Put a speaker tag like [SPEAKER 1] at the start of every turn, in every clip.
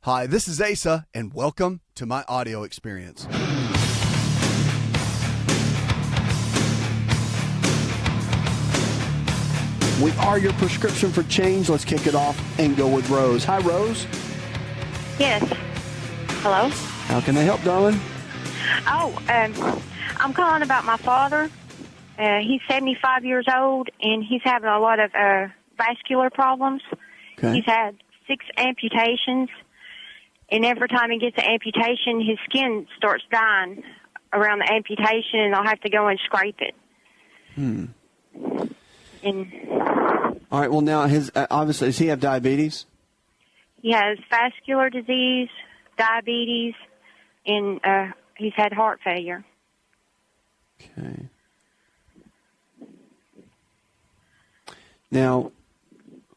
[SPEAKER 1] Hi, this is Asa, and welcome to my audio experience. We are your prescription for change. Let's kick it off and go with Rose. Hi, Rose.
[SPEAKER 2] Yes. Hello?
[SPEAKER 1] How can I help, darling?
[SPEAKER 2] I'm calling about my father. He's 75 years old, and he's having a lot of vascular problems.
[SPEAKER 1] Okay.
[SPEAKER 2] He's had 6 amputations, and every time he gets an amputation, his skin starts dying around the amputation, and I'll have to go and scrape it. And
[SPEAKER 1] all right, well, now, obviously, does he have diabetes?
[SPEAKER 2] he has vascular disease, diabetes, and he's had heart failure.
[SPEAKER 1] Okay. Now,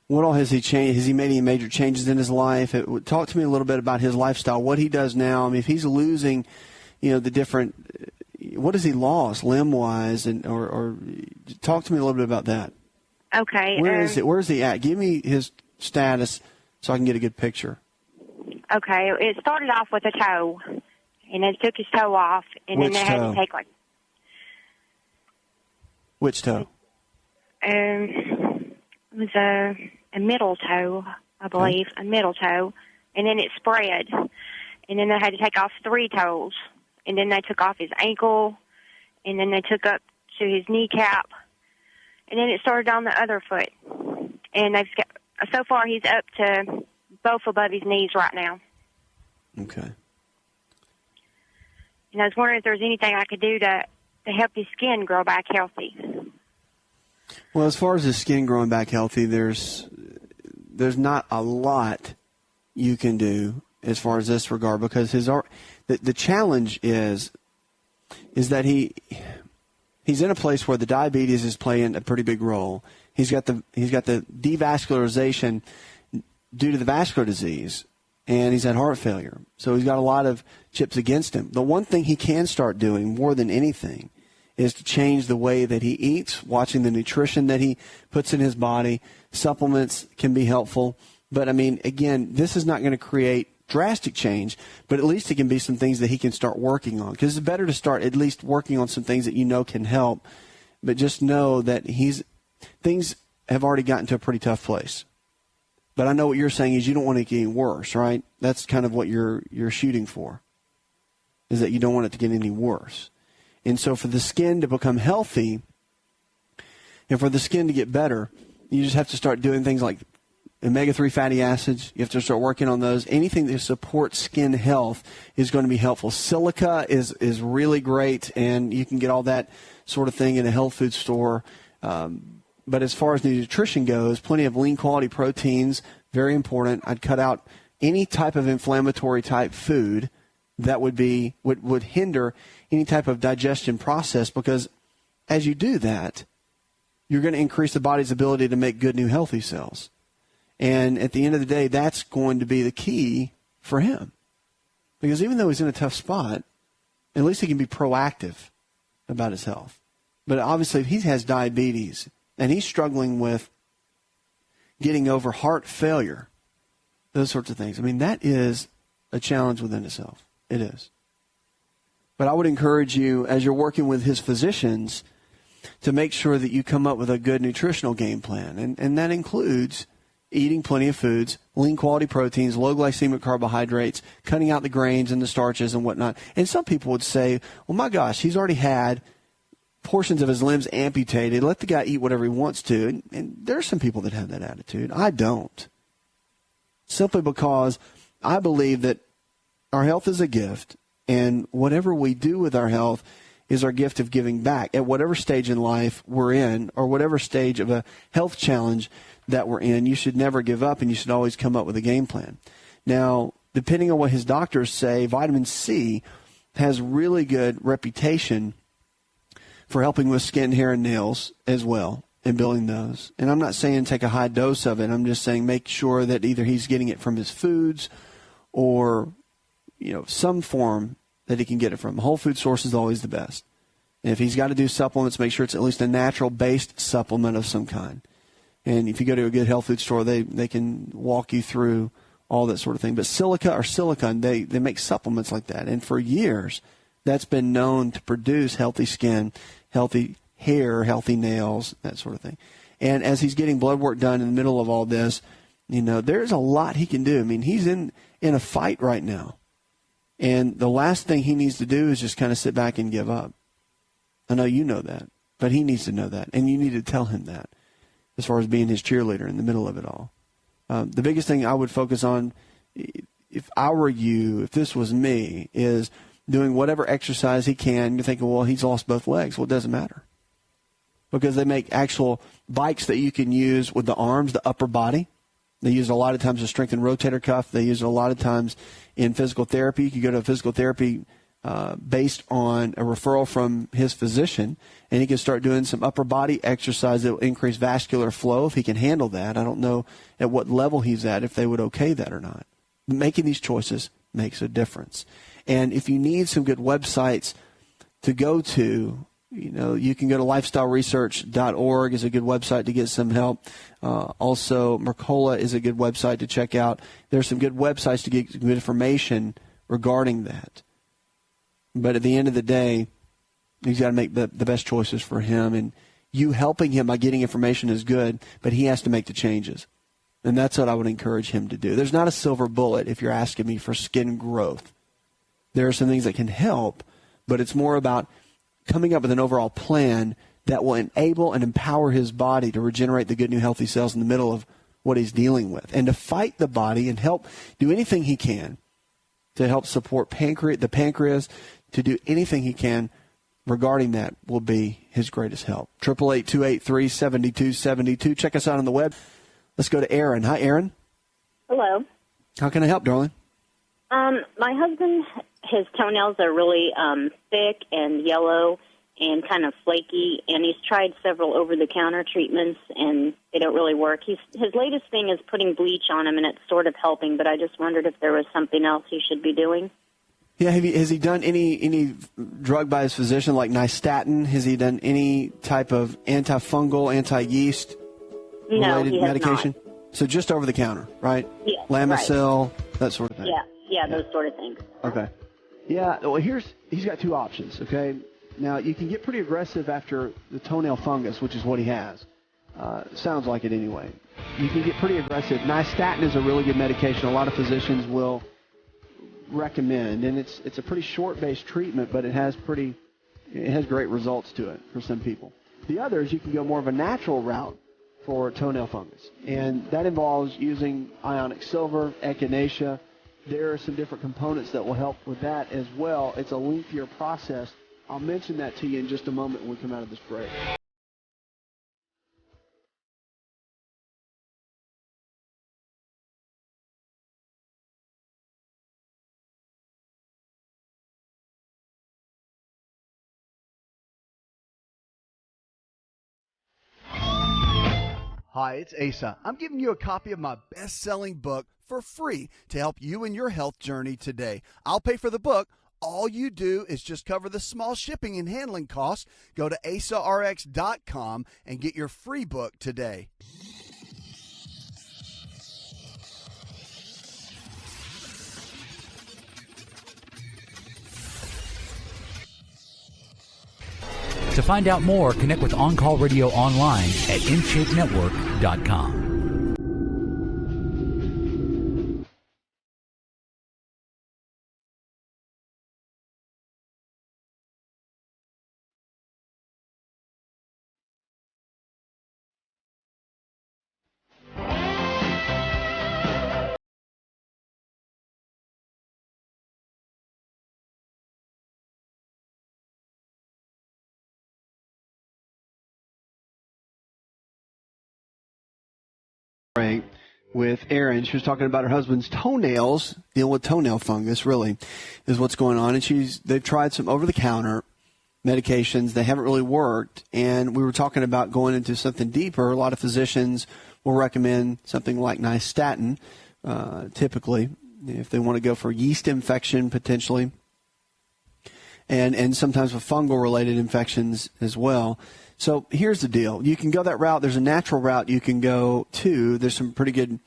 [SPEAKER 1] what all has he changed? Has he made any major changes in his life? Talk to me a little bit about his lifestyle, what he does now. I mean, if he's losing, the different, what has he lost limb-wise, or talk to me a little bit about that.
[SPEAKER 2] Okay.
[SPEAKER 1] Where is it? Where is he at? Give me his status so I can get a good picture.
[SPEAKER 2] Okay. It started off with a toe, and they took his toe off, and
[SPEAKER 1] Which
[SPEAKER 2] then they had
[SPEAKER 1] toe?
[SPEAKER 2] to take
[SPEAKER 1] Which toe?
[SPEAKER 2] it was a middle toe, I believe, a middle toe, and then it spread, and then they had to take off 3 toes, and then they took off his ankle, and then they took up to his kneecap, and then it started on the other foot, and so far he's up to both above his knees right now.
[SPEAKER 1] Okay.
[SPEAKER 2] And I was wondering if there was anything I could do to help his skin grow back healthy.
[SPEAKER 1] Well, as far as his skin growing back healthy, there's not a lot you can do as far as this regard, because the challenge is that he's in a place where the diabetes is playing a pretty big role. He's got the devascularization due to the vascular disease, and he's had heart failure. So he's got a lot of chips against him. The one thing he can start doing more than anything is to change the way that he eats, watching the nutrition that he puts in his body. Supplements can be helpful. But, I mean, again, this is not going to create drastic change, but at least it can be some things that he can start working on. Because it's better to start at least working on some things that you know can help. But just know that things have already gotten to a pretty tough place. But I know what you're saying is you don't want it to get any worse, right? That's kind of what you're shooting for, is that you don't want it to get any worse. And so for the skin to become healthy and for the skin to get better, you just have to start doing things like omega-3 fatty acids. You have to start working on those. Anything that supports skin health is going to be helpful. Silica is really great, and you can get all that sort of thing in a health food store. But as far as the nutrition goes, plenty of lean quality proteins, very important. I'd cut out any type of inflammatory type food that would hinder any type of digestion process, because as you do that, you're going to increase the body's ability to make good new healthy cells. And at the end of the day, that's going to be the key for him. Because even though he's in a tough spot, at least he can be proactive about his health. But obviously, if he has diabetes and he's struggling with getting over heart failure, those sorts of things, I mean, that is a challenge within itself. It is. But I would encourage you, as you're working with his physicians, to make sure that you come up with a good nutritional game plan. And that includes eating plenty of foods, lean quality proteins, low glycemic carbohydrates, cutting out the grains and the starches and whatnot. And some people would say, well, my gosh, he's already had portions of his limbs amputated. Let the guy eat whatever he wants to. And there are some people that have that attitude. I don't. Simply because I believe that our health is a gift, and whatever we do with our health is our gift of giving back at whatever stage in life we're in, or whatever stage of a health challenge that we're in. You should never give up, and you should always come up with a game plan. Now, depending on what his doctors say, vitamin C has really good reputation for helping with skin, hair, and nails as well, and building those. And I'm not saying take a high dose of it. I'm just saying make sure that either he's getting it from his foods or some form that he can get it from. Whole food source is always the best. And if he's got to do supplements, make sure it's at least a natural-based supplement of some kind. And if you go to a good health food store, they can walk you through all that sort of thing. But silica or silicone, they make supplements like that. And for years, that's been known to produce healthy skin, healthy hair, healthy nails, that sort of thing. And as he's getting blood work done in the middle of all this, there's a lot he can do. I mean, he's in a fight right now. And the last thing he needs to do is just kind of sit back and give up. I know you know that, but he needs to know that. And you need to tell him that as far as being his cheerleader in the middle of it all. The biggest thing I would focus on, if I were you, if this was me, is doing whatever exercise he can. You're thinking, well, he's lost both legs. Well, it doesn't matter. Because they make actual bikes that you can use with the arms, the upper body. They use it a lot of times to strengthen rotator cuff. They use it a lot of times in physical therapy. You can go to a physical therapy based on a referral from his physician, and he can start doing some upper body exercise that will increase vascular flow if he can handle that. I don't know at what level he's at, if they would okay that or not. Making these choices makes a difference. And if you need some good websites to go to, you can go to lifestyleresearch.org is a good website to get some help. Also, Mercola is a good website to check out. There's some good websites to get good information regarding that. But at the end of the day, he's got to make the best choices for him. And you helping him by getting information is good, but he has to make the changes. And that's what I would encourage him to do. There's not a silver bullet if you're asking me for skin growth. There are some things that can help, but it's more about coming up with an overall plan that will enable and empower his body to regenerate the good new healthy cells in the middle of what he's dealing with, and to fight the body and help do anything he can to help support the pancreas, to do anything he can regarding that will be his greatest help. 888-283-7272. Check us out on the web. Let's go to Aaron. Hi, Aaron.
[SPEAKER 3] Hello.
[SPEAKER 1] How can I help, darling?
[SPEAKER 3] My husband, his toenails are really thick and yellow and kind of flaky, and he's tried several over-the-counter treatments, and they don't really work. His latest thing is putting bleach on them, and it's sort of helping, but I just wondered if there was something else he should be doing.
[SPEAKER 1] Yeah, has he done any drug by his physician, like nystatin? Has he done any type of antifungal, anti-yeast related medication?
[SPEAKER 3] Not.
[SPEAKER 1] So just over the counter, right?
[SPEAKER 3] Yeah,
[SPEAKER 1] Lamisil, that sort of thing.
[SPEAKER 3] Yeah, those sort of things.
[SPEAKER 1] Okay. Yeah, well, he's got two options, okay? Now, you can get pretty aggressive after the toenail fungus, which is what he has. Sounds like it anyway. You can get pretty aggressive. Nystatin is a really good medication. A lot of physicians will recommend, and it's a pretty short-based treatment, but it has great results to it for some people. The other is you can go more of a natural route for toenail fungus, and that involves using ionic silver, echinacea. There are some different components that will help with that as well. It's a lengthier process. I'll mention that to you in just a moment when we come out of this break.
[SPEAKER 4] Hi, it's Asa. I'm giving you a copy of my best-selling book for free to help you in your health journey today. I'll pay for the book. All you do is just cover the small shipping and handling costs. Go to asarx.com and get your free book today.
[SPEAKER 5] To find out more, connect with On Call Radio online at InShapeNetwork.com.
[SPEAKER 1] With Erin. She was talking about her husband's toenails, dealing with toenail fungus, really, is what's going on. And they've tried some over-the-counter medications. They haven't really worked. And we were talking about going into something deeper. A lot of physicians will recommend something like nystatin, typically, if they want to go for yeast infection, potentially, and sometimes with fungal-related infections as well. So here's the deal. You can go that route. There's a natural route you can go to. There's some pretty good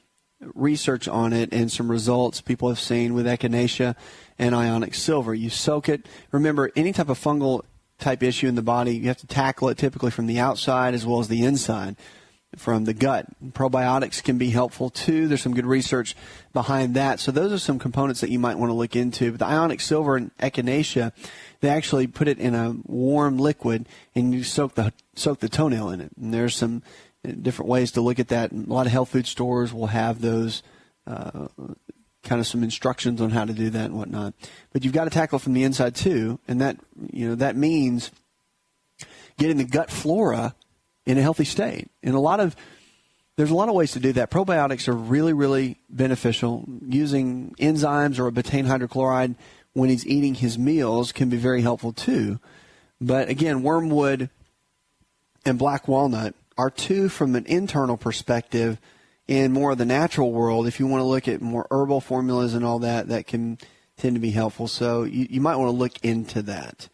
[SPEAKER 1] research on it and some results people have seen with echinacea and ionic silver. You soak it. Remember, any type of fungal type issue in the body, you have to tackle it typically from the outside as well as the inside, from the gut. Probiotics can be helpful too. There's some good research behind that. So those are some components that you might want to look into. But the ionic silver and echinacea, they actually put it in a warm liquid and you soak the toenail in it. And there's some different ways to look at that. A lot of health food stores will have those kind of some instructions on how to do that and whatnot. But you've got to tackle it from the inside too, and that means getting the gut flora in a healthy state. And there's a lot of ways to do that. Probiotics are really, really beneficial. Using enzymes or a betaine hydrochloride when he's eating his meals can be very helpful too. But again, wormwood and black walnut are two from an internal perspective. In more of the natural world, if you want to look at more herbal formulas and all that, that can tend to be helpful. So you might want to look into that.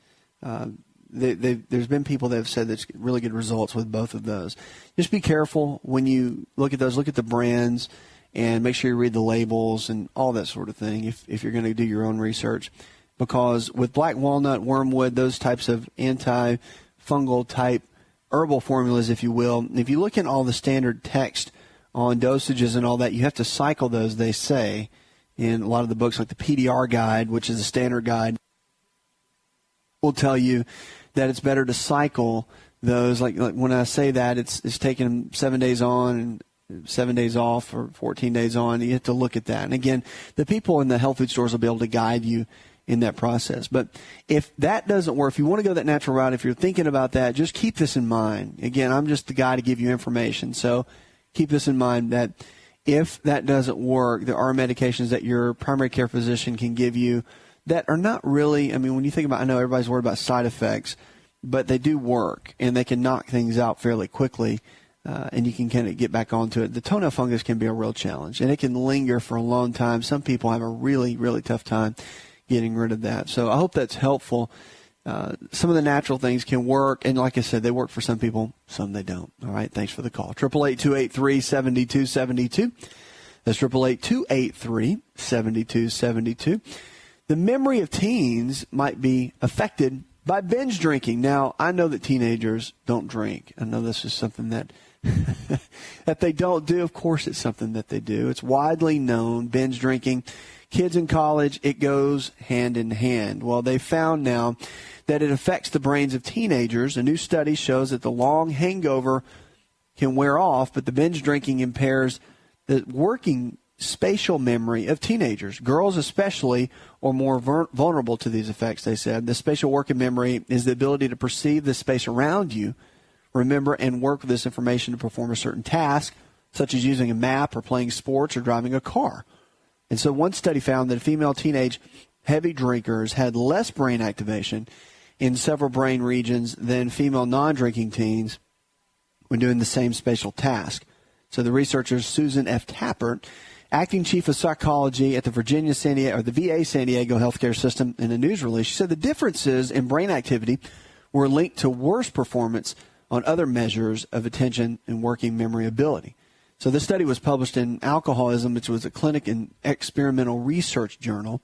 [SPEAKER 1] There's been people that have said that's really good results with both of those. Just be careful when you look at those. Look at the brands and make sure you read the labels and all that sort of thing if you're going to do your own research. Because with black walnut, wormwood, those types of antifungal type herbal formulas, if you will, if you look in all the standard text on dosages and all that, you have to cycle those, they say, in a lot of the books, like the PDR guide, which is a standard guide, will tell you that it's better to cycle those. Like when I say that, it's taking them 7 days on and 7 days off or 14 days on. You have to look at that. And again, the people in the health food stores will be able to guide you in that process. But if that doesn't work, if you want to go that natural route, if you're thinking about that, just keep this in mind. Again, I'm just the guy to give you information. So keep this in mind that if that doesn't work, there are medications that your primary care physician can give you that are not really, I mean, when you think about, I know everybody's worried about side effects, but they do work and they can knock things out fairly quickly, and you can kind of get back onto it. The toenail fungus can be a real challenge, and it can linger for a long time. Some people have a really, really tough time getting rid of that. So I hope that's helpful. Some of the natural things can work, and like I said, they work for some people, some they don't. All right, thanks for the call. 888-283-7272. That's 888-283-7272. The memory of teens might be affected by binge drinking. Now, I know that teenagers don't drink. I know this is something that that they don't do. Of course, it's something that they do. It's widely known, binge drinking. Kids in college, it goes hand in hand. Well, they found now that it affects the brains of teenagers. A new study shows that the long hangover can wear off, but the binge drinking impairs the working spatial memory of teenagers. Girls especially are more vulnerable to these effects, they said. The spatial working memory is the ability to perceive the space around you, remember and work with this information to perform a certain task, such as using a map or playing sports or driving a car. And so one study found that female teenage heavy drinkers had less brain activation in several brain regions than female non-drinking teens when doing the same spatial task. So the researchers, Susan F. Tappert, acting chief of psychology at the VA San Diego healthcare system, in a news release, she said the differences in brain activity were linked to worse performance on other measures of attention and working memory ability. So this study was published in Alcoholism, which was a clinic and experimental research journal.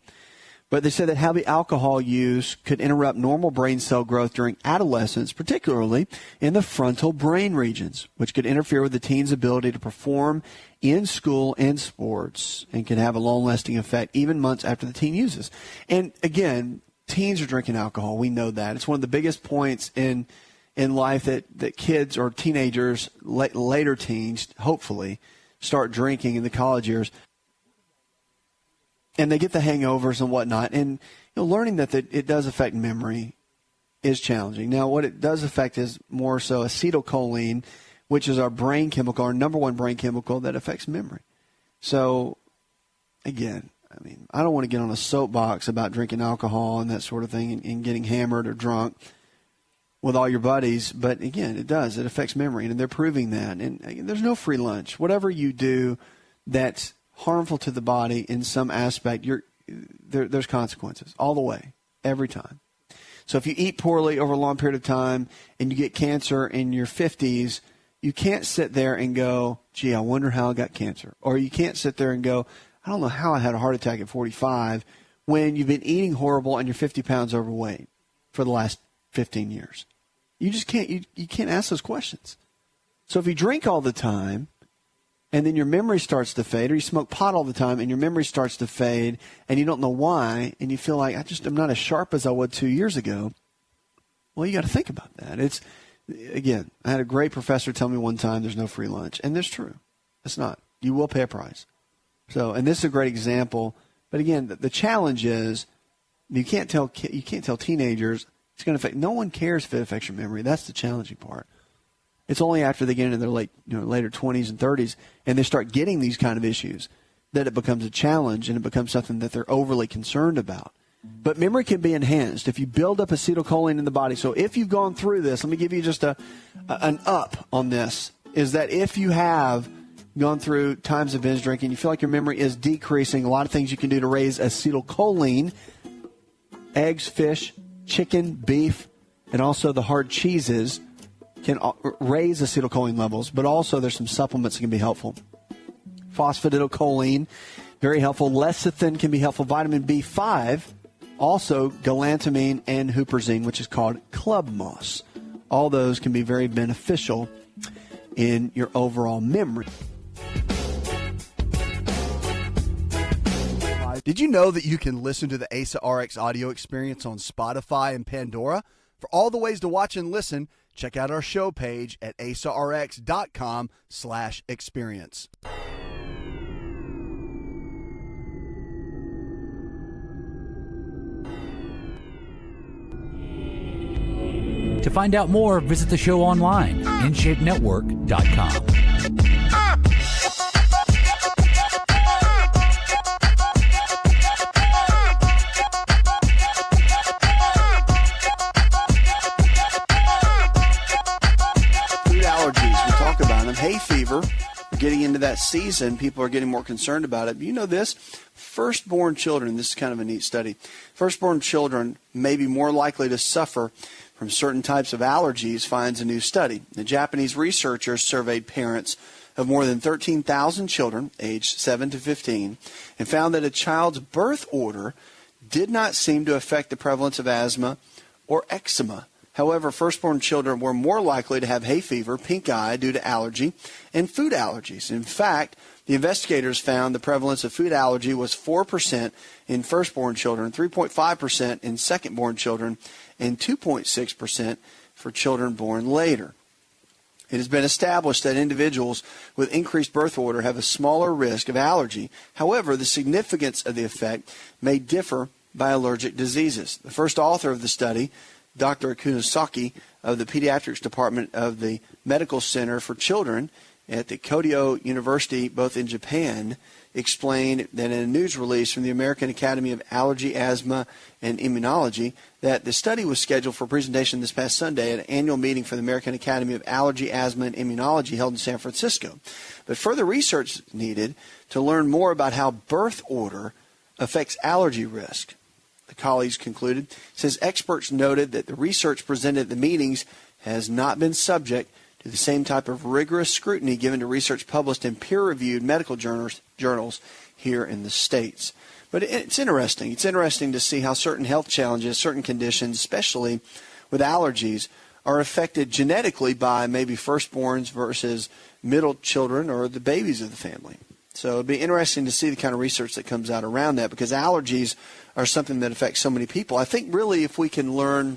[SPEAKER 1] But they said that heavy alcohol use could interrupt normal brain cell growth during adolescence, particularly in the frontal brain regions, which could interfere with the teen's ability to perform in school and sports and can have a long-lasting effect even months after the teen uses. And again, teens are drinking alcohol. We know that. It's one of the biggest points in life that kids or teenagers, later teens, hopefully, start drinking in the college years. And they get the hangovers and whatnot. And learning that it does affect memory is challenging. Now, what it does affect is more so acetylcholine, which is our brain chemical, our number one brain chemical that affects memory. So, again, I mean, I don't want to get on a soapbox about drinking alcohol and that sort of thing and getting hammered or drunk with all your buddies. But, again, it does. It affects memory, and they're proving that. And there's no free lunch. Whatever you do that's harmful to the body in some aspect, there's consequences all the way, every time. So if you eat poorly over a long period of time and you get cancer in your 50s, you can't sit there and go, gee, I wonder how I got cancer. Or you can't sit there and go, I don't know how I had a heart attack at 45 when you've been eating horrible and you're 50 pounds overweight for the last 15 years. You just can't, you can't ask those questions. So if you drink all the time and then your memory starts to fade, or you smoke pot all the time and your memory starts to fade and you don't know why, and you feel like, I'm not as sharp as I was 2 years ago, well, you got to think about that. Again, I had a great professor tell me one time there's no free lunch, and that's true. It's not. You will pay a price. So, and this is a great example. But again, the challenge is you can't tell teenagers it's going to affect. No one cares if it affects your memory. That's the challenging part. It's only after they get into their later 20s and 30s and they start getting these kind of issues that it becomes a challenge and it becomes something that they're overly concerned about. But memory can be enhanced if you build up acetylcholine in the body. So if you've gone through this, let me give you just an up on this, is that if you have gone through times of binge drinking, you feel like your memory is decreasing, a lot of things you can do to raise acetylcholine, eggs, fish, chicken, beef, and also the hard cheeses can raise acetylcholine levels, but also there's some supplements that can be helpful. Phosphatidylcholine, very helpful. Lecithin can be helpful. Vitamin B5, also galantamine and huperzine, which is called club moss. All those can be very beneficial in your overall memory.
[SPEAKER 4] Did you know that you can listen to the ASA RX audio experience on Spotify and Pandora? For all the ways to watch and listen, check out our show page at asarx.com/experience.
[SPEAKER 5] To find out more, visit the show online, InShapeNetwork.com.
[SPEAKER 1] 'Talk about them. Hay fever. We're getting into that season. People are getting more concerned about it. You know this? Firstborn children, this is kind of a neat study. Firstborn children may be more likely to suffer from certain types of allergies, finds a new study. The Japanese researchers surveyed parents of more than 13,000 children aged 7 to 15 and found that a child's birth order did not seem to affect the prevalence of asthma or eczema. However, firstborn children were more likely to have hay fever, pink eye due to allergy, and food allergies. In fact, the investigators found the prevalence of food allergy was 4% in firstborn children, 3.5% in secondborn children, and 2.6% for children born later. It has been established that individuals with increased birth order have a smaller risk of allergy. However, the significance of the effect may differ by allergic diseases. The first author of the study, Dr. Kunisaki of the Pediatrics Department of the Medical Center for Children at the Kyoto University, both in Japan, explained that in a news release from the American Academy of Allergy, Asthma, and Immunology that the study was scheduled for presentation this past Sunday at an annual meeting for the American Academy of Allergy, Asthma, and Immunology held in San Francisco. But further research is needed to learn more about how birth order affects allergy risk. The colleagues concluded, says experts noted that the research presented at the meetings has not been subject to the same type of rigorous scrutiny given to research published in peer-reviewed medical journals here in the States. But it's interesting. It's interesting to see how certain health challenges, certain conditions, especially with allergies, are affected genetically by maybe firstborns versus middle children or the babies of the family. So it'd be interesting to see the kind of research that comes out around that, because allergies are something that affects so many people. I think really if we can learn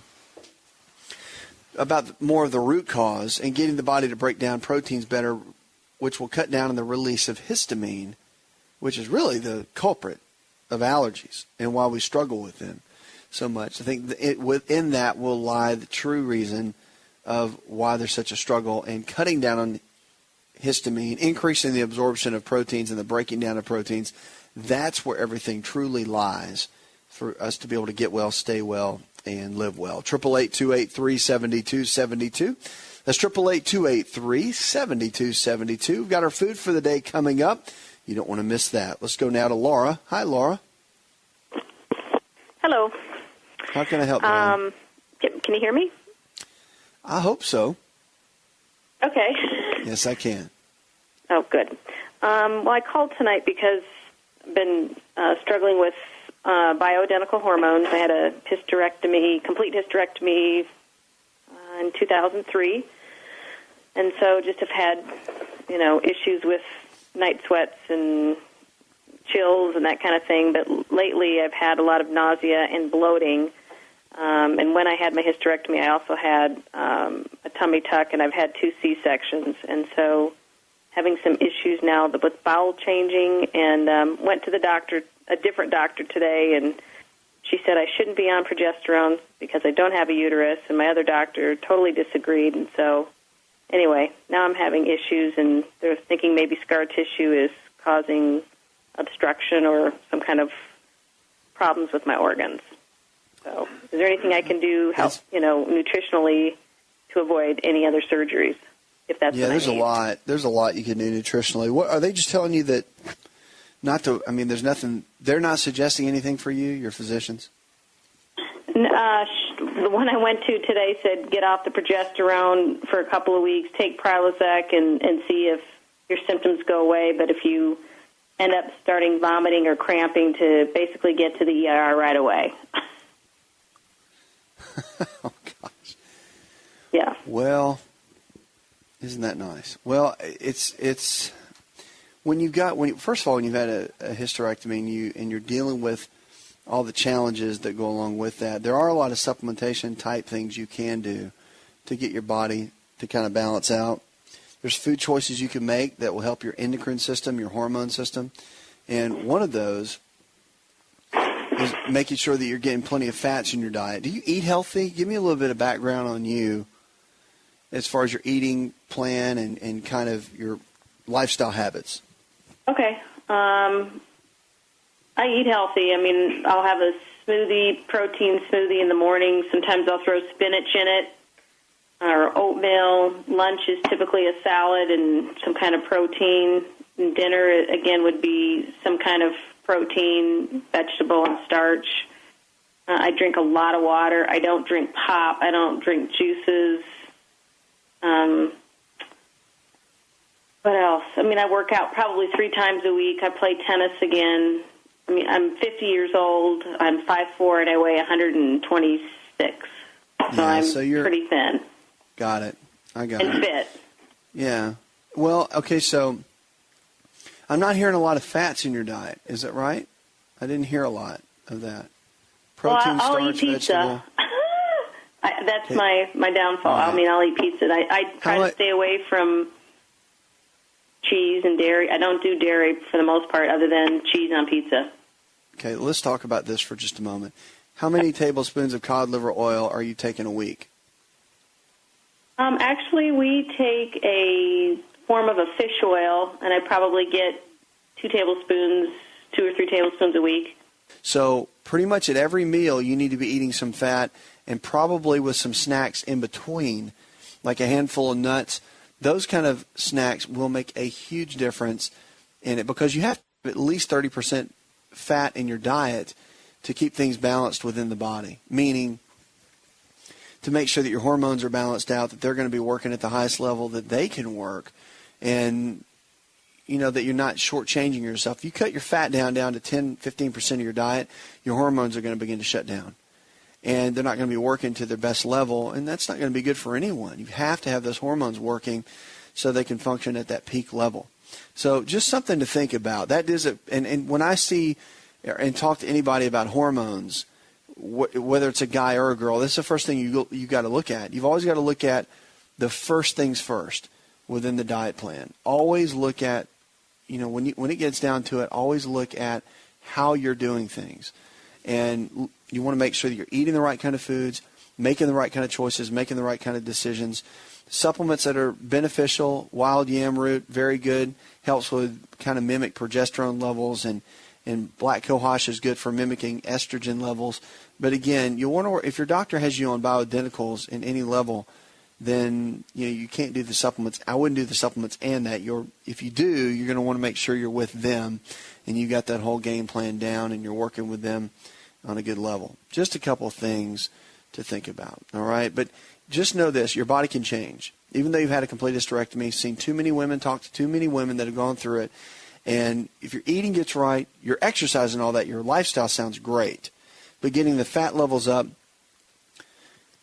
[SPEAKER 1] about more of the root cause and getting the body to break down proteins better, which will cut down on the release of histamine, which is really the culprit of allergies and why we struggle with them so much. I think within that will lie the true reason of why there's such a struggle, and cutting down on histamine, increasing the absorption of proteins and the breaking down of proteins. That's where everything truly lies for us to be able to get well, stay well, and live well. 888-283-7272. That's 888-283-7272. We've got our food for the day coming up. You don't want to miss that. Let's go now to Laura. Hi, Laura.
[SPEAKER 6] Hello.
[SPEAKER 1] How can I help you?
[SPEAKER 6] Can you hear me?
[SPEAKER 1] I hope so.
[SPEAKER 6] Okay.
[SPEAKER 1] Yes, I can.
[SPEAKER 6] Oh, good. Well, I called tonight because I've been struggling with bioidentical hormones. I had a complete hysterectomy in 2003, and so just have had, issues with night sweats and chills and that kind of thing. But lately, I've had a lot of nausea and bloating. And when I had my hysterectomy, I also had a tummy tuck, and I've had 2 C-sections, and so having some issues now with bowel changing, and went to the doctor, a different doctor today, and she said I shouldn't be on progesterone because I don't have a uterus, and my other doctor totally disagreed, and so anyway, now I'm having issues, and they're thinking maybe scar tissue is causing obstruction or some kind of problems with my organs. So is there anything I can do, nutritionally to avoid any other surgeries? If that's what I
[SPEAKER 1] there's
[SPEAKER 6] need.
[SPEAKER 1] a lot. There's a lot you can do nutritionally. What are they just telling you that not to? I mean, there's nothing. They're not suggesting anything for you, your physicians.
[SPEAKER 6] The one I went to today said get off the progesterone for a couple of weeks, take Prilosec, and see if your symptoms go away. But if you end up starting vomiting or cramping, to basically get to the ER right away.
[SPEAKER 1] Oh gosh.
[SPEAKER 6] Yeah.
[SPEAKER 1] Well. Isn't that nice? Well, it's when you've first of all, when you've had a hysterectomy and you're dealing with all the challenges that go along with that, there are a lot of supplementation type things you can do to get your body to kind of balance out. There's food choices you can make that will help your endocrine system, your hormone system, and one of those is making sure that you're getting plenty of fats in your diet. Do you eat healthy? Give me a little bit of background on you as far as your eating plan and kind of your lifestyle habits.
[SPEAKER 6] Okay. I eat healthy. I mean, I'll have a protein smoothie in the morning. Sometimes I'll throw spinach in it or oatmeal. Lunch is typically a salad and some kind of protein. And dinner, again, would be some kind of protein, vegetable, and starch. I drink a lot of water. I don't drink pop. I don't drink juices. What else? I mean, I work out probably 3 times a week. I play tennis again. I mean, I'm 50 years old. I'm 5'4", and I weigh 126. So I'm
[SPEAKER 1] you're
[SPEAKER 6] pretty thin.
[SPEAKER 1] Got it. I got it.
[SPEAKER 6] And fit.
[SPEAKER 1] Yeah. Well, okay, so I'm not hearing a lot of fats in your diet. Is that right? I didn't hear a lot of that. Protein,
[SPEAKER 6] I'll
[SPEAKER 1] starch,
[SPEAKER 6] eat pizza.
[SPEAKER 1] vegetable.
[SPEAKER 6] That's my downfall.
[SPEAKER 1] Right.
[SPEAKER 6] I mean, I'll eat pizza. I try to stay away from cheese and dairy. I don't do dairy for the most part other than cheese on pizza.
[SPEAKER 1] Okay, let's talk about this for just a moment. How many tablespoons of cod liver oil are you taking a week?
[SPEAKER 6] Actually, we take a form of a fish oil, and I probably get 2 or 3 tablespoons a week.
[SPEAKER 1] So pretty much at every meal, you need to be eating some fat and probably with some snacks in between, like a handful of nuts. Those kind of snacks will make a huge difference in it because you have at least 30% fat in your diet to keep things balanced within the body, meaning to make sure that your hormones are balanced out, that they're going to be working at the highest level that they can work, and that you're not shortchanging yourself. If you cut your fat down to 10, 15% of your diet, your hormones are going to begin to shut down. And they're not going to be working to their best level, and that's not going to be good for anyone. You have to have those hormones working so they can function at that peak level. So just something to think about. That is and when I see and talk to anybody about hormones, whether it's a guy or a girl, this is the first thing you got to look at. You've always got to look at the first things first within the diet plan. Always look at, when it gets down to it, always look at how you're doing things. And you want to make sure that you're eating the right kind of foods, making the right kind of choices, making the right kind of decisions. Supplements that are beneficial, wild yam root, very good, helps with kind of mimic progesterone levels, and black cohosh is good for mimicking estrogen levels. But again, you want to, if your doctor has you on bioidenticals in any level, then you can't do the supplements. I wouldn't do the supplements and that. If you do, you're going to want to make sure you're with them and you got that whole game plan down and you're working with them on a good level. Just a couple of things to think about, all right? But just know this, your body can change. Even though you've had a complete hysterectomy, seen too many women, talked to too many women that have gone through it, and if your eating gets right, your exercise and all that, your lifestyle sounds great. But getting the fat levels up,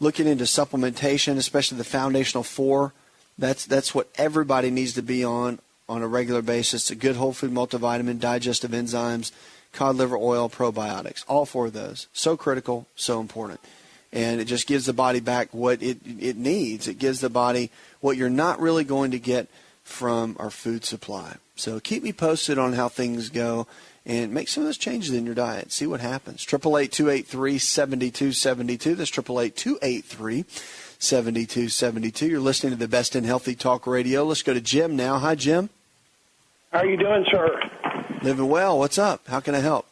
[SPEAKER 1] looking into supplementation, especially the foundational 4, that's what everybody needs to be on a regular basis. A good whole food multivitamin, digestive enzymes, cod liver oil, probiotics, all 4 of those. So critical, so important. And it just gives the body back what it needs. It gives the body what you're not really going to get from our food supply. So keep me posted on how things go and make some of those changes in your diet. See what happens. 888-283-7272. That's 888-283-7272. You're listening to the Best in Healthy Talk Radio. Let's go to Jim now. Hi, Jim.
[SPEAKER 7] How are you doing, sir?
[SPEAKER 1] Living well. What's up? How can I help?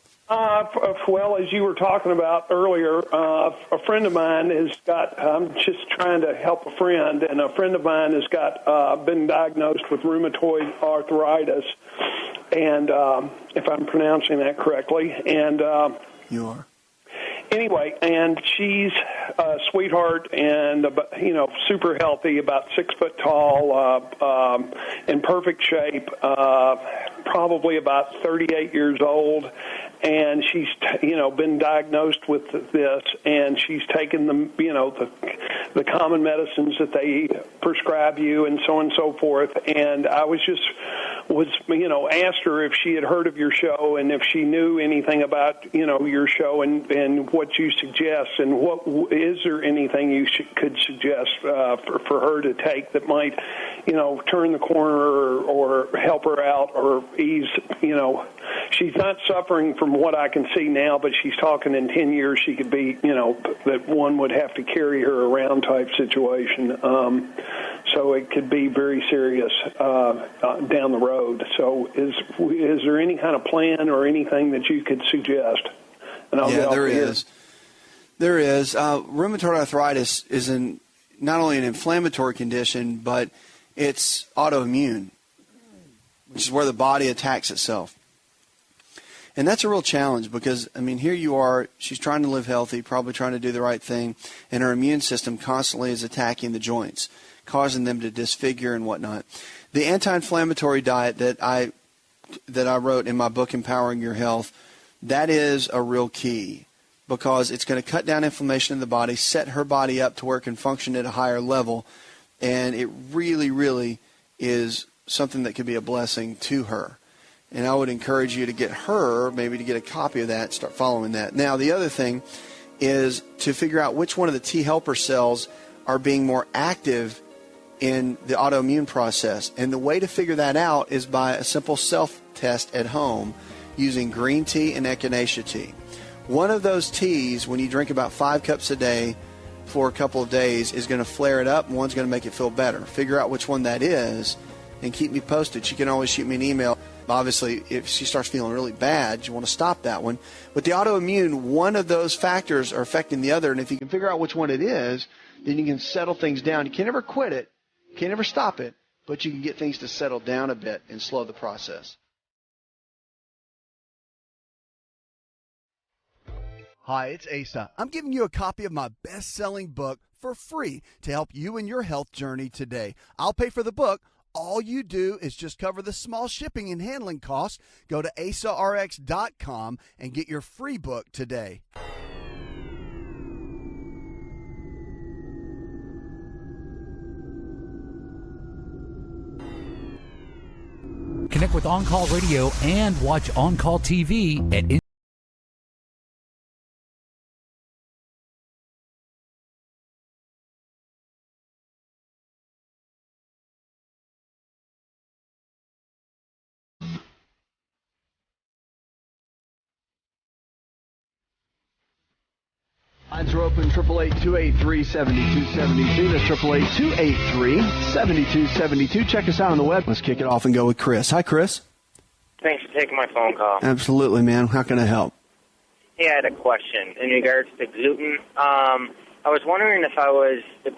[SPEAKER 7] Well, as you were talking about earlier, a friend of mine has got, I'm just trying to help a friend, and a friend of mine has got been diagnosed with rheumatoid arthritis, and if I'm pronouncing that correctly. And
[SPEAKER 1] you are.
[SPEAKER 7] Anyway, and she's a sweetheart and, super healthy, about 6 foot tall, in perfect shape, probably about 38 years old. And she's, been diagnosed with this, and she's taken the common medicines that they prescribe you and so on and so forth. And I asked her if she had heard of your show and if she knew anything about, your show and what you suggest, and is there anything you could suggest for her to take that might, turn the corner or help her out or ease, she's not suffering from what I can see now, but she's talking in 10 years she could be, that one would have to carry her around type situation. So it could be very serious down the road. So is there any kind of plan or anything that you could suggest? And
[SPEAKER 1] there is. There is. Rheumatoid arthritis is not only an inflammatory condition, but it's autoimmune, which is where the body attacks itself. And that's a real challenge because, here you are, she's trying to live healthy, probably trying to do the right thing, and her immune system constantly is attacking the joints, causing them to disfigure and whatnot. The anti-inflammatory diet that I wrote in my book, Empowering Your Health, that is a real key because it's going to cut down inflammation in the body, set her body up to where it can function at a higher level, and it really, really is something that could be a blessing to her. And I would encourage you to get her, maybe to get a copy of that, start following that. Now, the other thing is to figure out which one of the T helper cells are being more active in the autoimmune process. And the way to figure that out is by a simple self-test at home using green tea and echinacea tea. One of those teas, when you drink about 5 cups a day for a couple of days, is going to flare it up, and one's going to make it feel better. Figure out which one that is and keep me posted. She can always shoot me an email. Obviously, if she starts feeling really bad, you want to stop that one. But the autoimmune, one of those factors are affecting the other, and if you can figure out which one it is, then you can settle things down. You can't ever quit it, you can't ever stop it, but you can get things to settle down a bit and slow the process.
[SPEAKER 4] Hi, it's Asa. I'm giving you a copy of my best-selling book for free to help you in your health journey today. I'll pay for the book. All you do is just cover the small shipping and handling costs. Go to asarx.com and get your free book today.
[SPEAKER 5] Connect with On Call Radio and watch On Call TV at
[SPEAKER 1] Lines are open, 888-283-7272. That's 888-283-7272. Check us out on the web. Let's kick it off and go with Chris. Hi, Chris.
[SPEAKER 8] Thanks for taking my phone call.
[SPEAKER 1] Absolutely, man. How can I help?
[SPEAKER 8] Hey, I had a question in regards to gluten. I was wondering if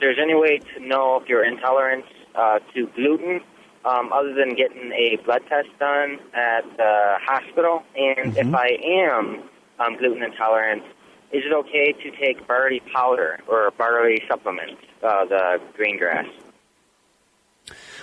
[SPEAKER 8] there's any way to know if you're intolerant to gluten other than getting a blood test done at the hospital. And if I am gluten intolerant, is it okay to take barley powder or barley supplements, the green grass?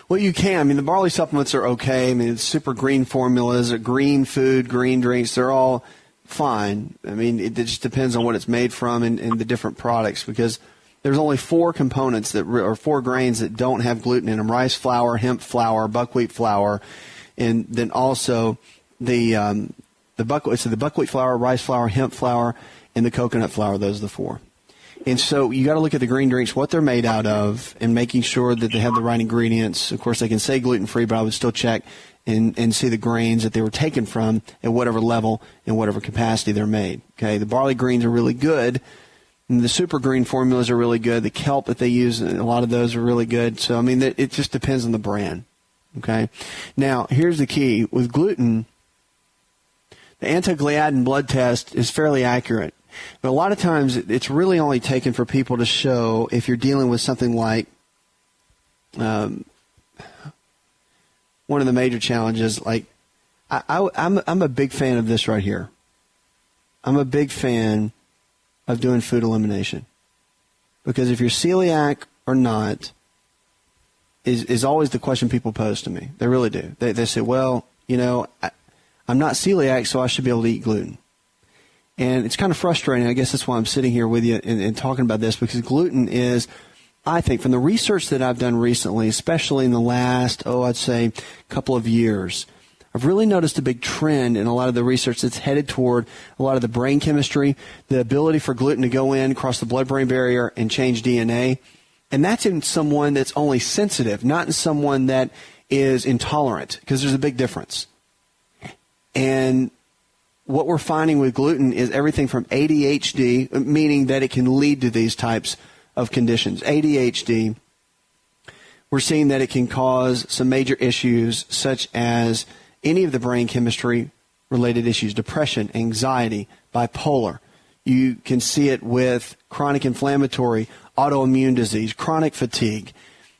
[SPEAKER 1] Well, you can. I mean, the barley supplements are okay. I mean, it's super green formulas, green food, green drinks. They're all fine. I mean, it just depends on what it's made from and the different products, because there's only 4 components or 4 grains that don't have gluten in them: rice flour, hemp flour, buckwheat flour, and then also the buckwheat flour, rice flour, hemp flour, and the coconut flour. Those are the 4. And so you got to look at the green drinks, what they're made out of, and making sure that they have the right ingredients. Of course, they can say gluten-free, but I would still check and see the grains that they were taken from at whatever level and whatever capacity they're made. Okay, the barley greens are really good. And the super green formulas are really good. The kelp that they use, a lot of those are really good. So, I mean, it just depends on the brand. Okay? Now, here's the key. With gluten, the anti-gliadin blood test is fairly accurate. But a lot of times, it's really only taken for people to show if you're dealing with something like one of the major challenges. Like, I'm a big fan of this right here. I'm a big fan of doing food elimination, because if you're celiac or not is always the question people pose to me. They really do. They say, well, I'm not celiac, so I should be able to eat gluten. And it's kind of frustrating. I guess that's why I'm sitting here with you and talking about this, because gluten is, I think, from the research that I've done recently, especially in the last, I'd say couple of years, I've really noticed a big trend in a lot of the research that's headed toward a lot of the brain chemistry, the ability for gluten to go in, cross the blood-brain barrier, and change DNA. And that's in someone that's only sensitive, not in someone that is intolerant, because there's a big difference. And what we're finding with gluten is everything from ADHD, meaning that it can lead to these types of conditions. ADHD, we're seeing that it can cause some major issues such as any of the brain chemistry related issues: depression, anxiety, bipolar. You can see it with chronic inflammatory, autoimmune disease, chronic fatigue.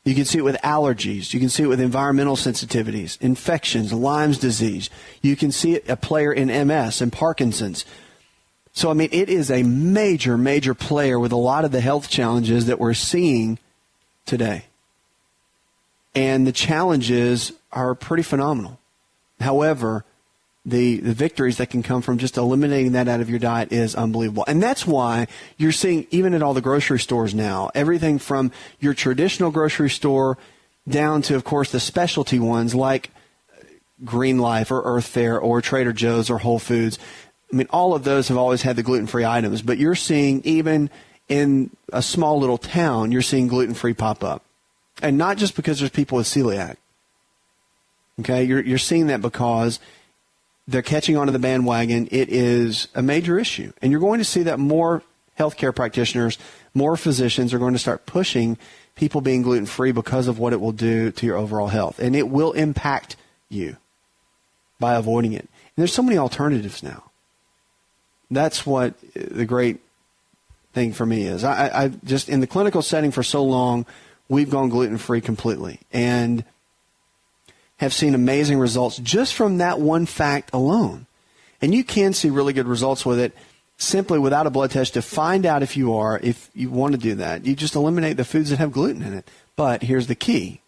[SPEAKER 1] You can see it with allergies. You can see it with environmental sensitivities, infections, Lyme's disease. You can see it a player in MS and Parkinson's. So, I mean, it is a major, major player with a lot of the health challenges that we're seeing today. And the challenges are pretty phenomenal. However, the victories that can come from just eliminating that out of your diet is unbelievable. And that's why you're seeing, even at all the grocery stores now, everything from your traditional grocery store down to, of course, the specialty ones like Green Life or Earth Fare or Trader Joe's or Whole Foods. I mean, all of those have always had the gluten-free items. But you're seeing, even in a small little town, you're seeing gluten-free pop up. And not just because there's people with celiac. Okay, you're seeing that because they're catching onto the bandwagon. It is a major issue. And you're going to see that more healthcare practitioners, more physicians are going to start pushing people being gluten-free because of what it will do to your overall health. And it will impact you by avoiding it. And there's so many alternatives now. That's what the great thing for me is. I just, in the clinical setting for so long, we've gone gluten-free completely and have seen amazing results just from that one fact alone. And you can see really good results with it simply without a blood test to find out if you want to do that. You just eliminate the foods that have gluten in it. But here's the key.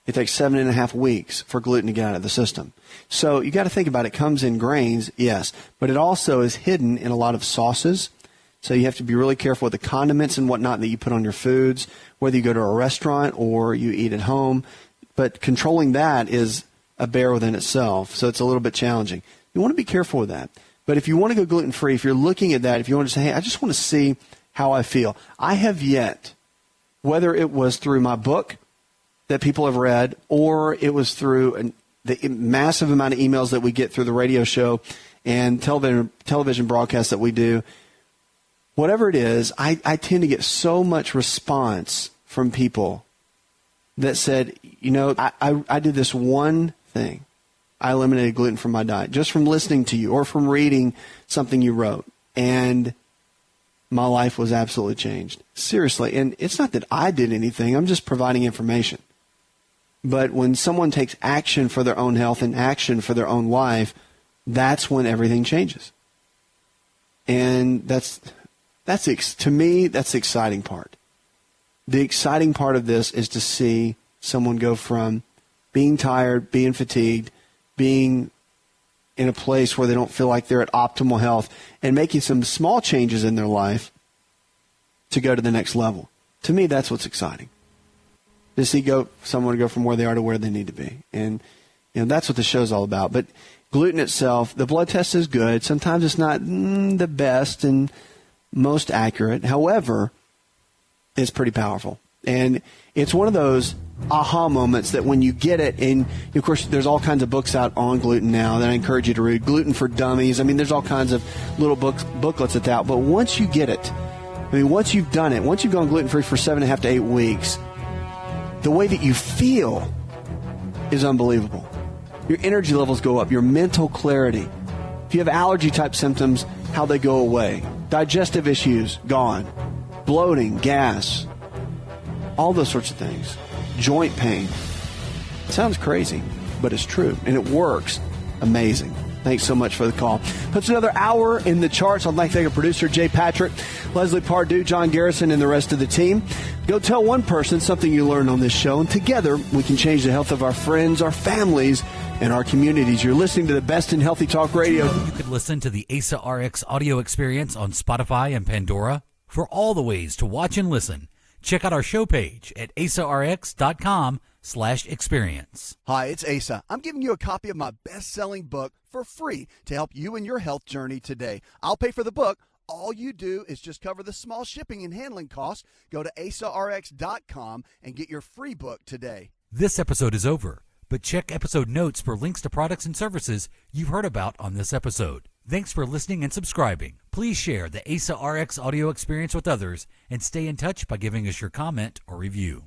[SPEAKER 1] It takes 7.5 weeks for gluten to get out of the system. So you got to think about it. It comes in grains, yes, but it also is hidden in a lot of sauces. So you have to be really careful with the condiments and whatnot that you put on your foods, whether you go to a restaurant or you eat at home. But controlling that is a bear within itself, so it's a little bit challenging. You want to be careful with that. But if you want to go gluten-free, if you're looking at that, if you want to say, hey, I just want to see how I feel. I have yet, whether it was through my book that people have read or it was through the massive amount of emails that we get through the radio show and television broadcasts that we do, whatever it is, I tend to get so much response from people that said, I did this one thing. I eliminated gluten from my diet just from listening to you or from reading something you wrote. And my life was absolutely changed. Seriously. And it's not that I did anything. I'm just providing information. But when someone takes action for their own health and action for their own life, that's when everything changes. And to me, that's the exciting part. The exciting part of this is to see someone go from being tired, being fatigued, being in a place where they don't feel like they're at optimal health, and making some small changes in their life to go to the next level. To me, that's what's exciting. To see someone go from where they are to where they need to be. And that's what the show's all about. But gluten itself, the blood test is good. Sometimes it's not the best and most accurate. However, it's pretty powerful. And it's one of those aha moments that when you get it, and of course there's all kinds of books out on gluten now that I encourage you to read. Gluten for Dummies. I mean, there's all kinds of little booklets that's out. But once you get it, once you've done it, once you've gone gluten-free for 7.5 to 8 weeks, the way that you feel is unbelievable. Your energy levels go up, your mental clarity. If you have allergy-type symptoms, how they go away. Digestive issues, gone. Bloating, gas, all those sorts of things. Joint pain. It sounds crazy, but it's true, and it works. Amazing. Thanks so much for the call. Puts another hour in the charts. I'd like to thank our producer, Jay Patrick, Leslie Pardue, John Garrison, and the rest of the team. Go tell one person something you learned on this show, and together we can change the health of our friends, our families, and our communities. You're listening to the best in healthy talk radio.
[SPEAKER 5] You could listen to the ASA RX audio experience on Spotify and Pandora. For all the ways to watch and listen, check out our show page at asarx.com/experience.
[SPEAKER 4] Hi, it's Asa. I'm giving you a copy of my best-selling book for free to help you in your health journey today. I'll pay for the book. All you do is just cover the small shipping and handling costs. Go to asarx.com and get your free book today.
[SPEAKER 5] This episode is over, but check episode notes for links to products and services you've heard about on this episode. Thanks for listening and subscribing. Please share the ASA RX audio experience with others and stay in touch by giving us your comment or review.